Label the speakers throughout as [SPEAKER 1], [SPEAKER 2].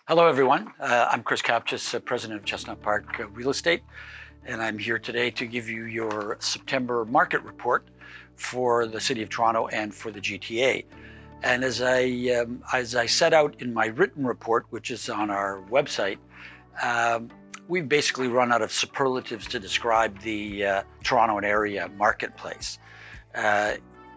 [SPEAKER 1] Hello, everyone. I'm Chris Kapches, president of Chestnut Park Real Estate, and I'm here today to give you your September market report for the City of Toronto and for the GTA. And as I set out in my written report, which is on our website, we've basically run out of superlatives to describe the Toronto and area marketplace.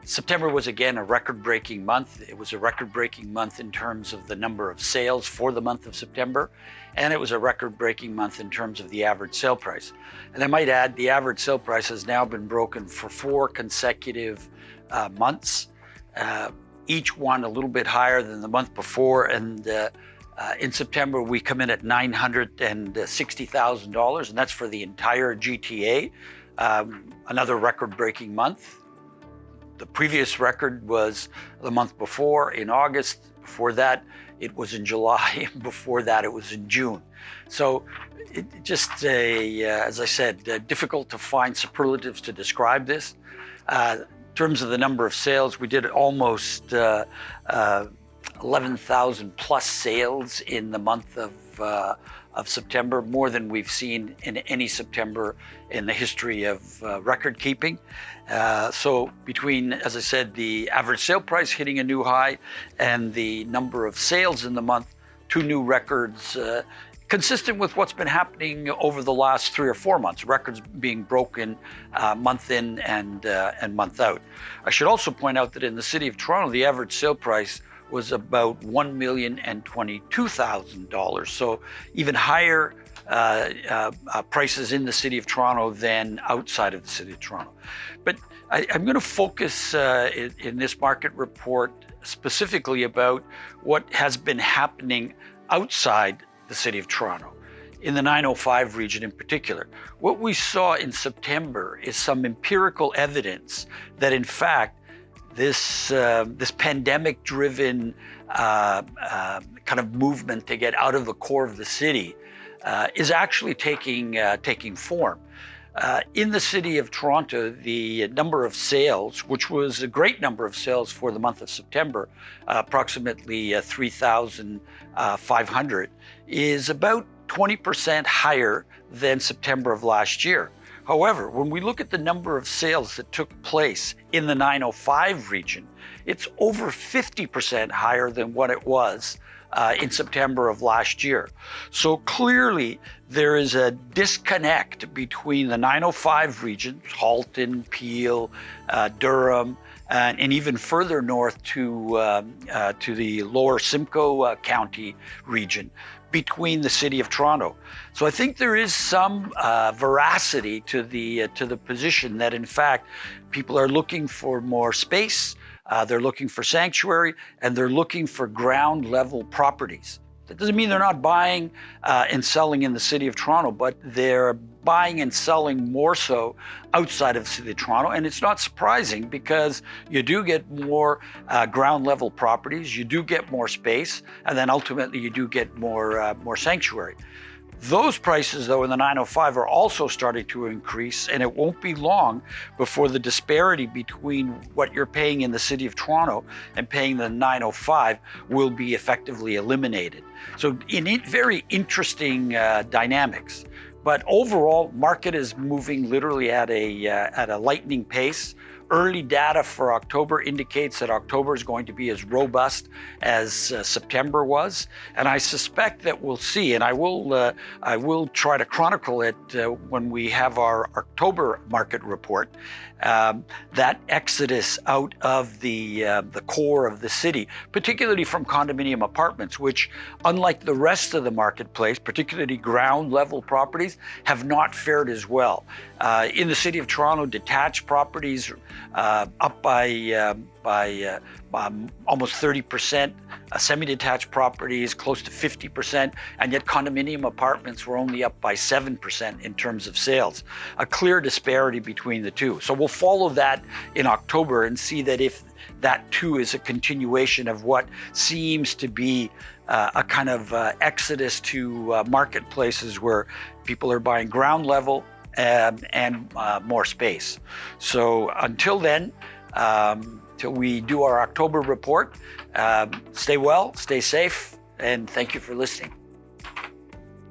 [SPEAKER 1] September was again a record-breaking month. It was a record-breaking month in terms of the number of sales for the month of September, and it was a record-breaking month in terms of the average sale price. And I might add, the average sale price has now been broken for 4 consecutive months, each one a little bit higher than the month before. And in September, we come in at $960,000, and that's for the entire GTA. Another record-breaking month. The previous record was the month before in August. Before that, it was in July. Before that, it was in June. So it just, as I said, difficult to find superlatives to describe this. In terms of the number of sales, we did almost 11,000 plus sales in the month of September, more than we've seen in any September in the history of record keeping. So between, as I said, the average sale price hitting a new high and the number of sales in the month, 2 new records, consistent with what's been happening over the last 3 or 4 months, records being broken month in and month out. I should also point out that in the City of Toronto, the average sale price was about $1,022,000. So even higher prices in the City of Toronto than outside of the City of Toronto. But I'm going to focus in this market report specifically about what has been happening outside the City of Toronto, in the 905 region in particular. What we saw in September is some empirical evidence that, in fact, this pandemic-driven kind of movement to get out of the core of the city is actually taking form. In the City of Toronto, the number of sales, which was a great number of sales for the month of September, approximately 3,500, is about 20% higher than September of last year. However, when we look at the number of sales that took place in the 905 region, it's over 50% higher than what it was in September of last year. So clearly, there is a disconnect between the 905 region, Halton, Peel, Durham, and even further north to the lower Simcoe County region, between the City of Toronto. So I think there is some veracity to the position that, in fact, people are looking for more space, they're looking for sanctuary, and they're looking for ground level properties. That doesn't mean they're not buying and selling in the City of Toronto, but they're buying and selling more so outside of the City of Toronto. And it's not surprising, because you do get more ground level properties, you do get more space, and then ultimately you do get more sanctuary. Those prices, though, in the 905 are also starting to increase, and it won't be long before the disparity between what you're paying in the City of Toronto and paying the 905 will be effectively eliminated. So very interesting dynamics. But overall, market is moving literally at a lightning pace. Early data for October indicates that October is going to be as robust as September was, and I suspect that we'll see, and I will try to chronicle it when we have our October market report, that exodus out of the core of the city, particularly from condominium apartments, which, unlike the rest of the marketplace, particularly ground level properties, have not fared as well. In the City of Toronto, detached properties up by almost 30%, semi-detached properties close to 50%, and yet condominium apartments were only up by 7% in terms of sales. A clear disparity between the two. So we'll follow that in October and see that if that too is a continuation of what seems to be a kind of exodus to marketplaces where people are buying ground level and more space. So until then, till we do our October report, stay well, stay safe, and thank you for listening.